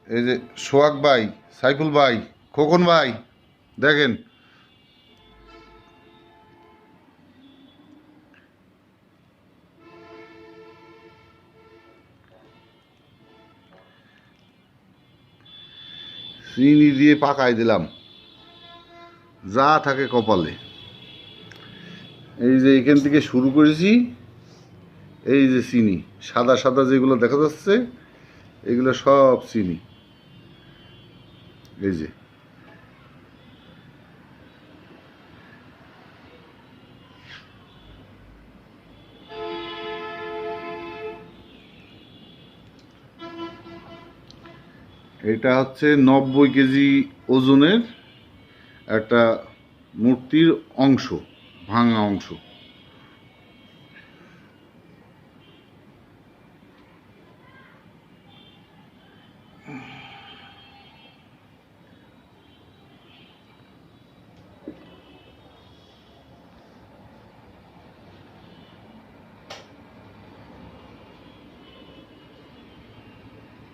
এই যে সোহাগ ভাই, সাইফুল ভাই, খোকন ভাই, দেখেন চিনি দিয়ে পাকাই দিলাম যা থাকে কপালে। এই যে এখান থেকে শুরু করেছি, এই যে চিনি সাদা সাদা যেগুলো দেখা যাচ্ছে এগুলো সব চিনি। এই যে এটা হচ্ছে 90 কেজি ওজনের একটা মূর্তির অংশ, ভাঙা অংশ।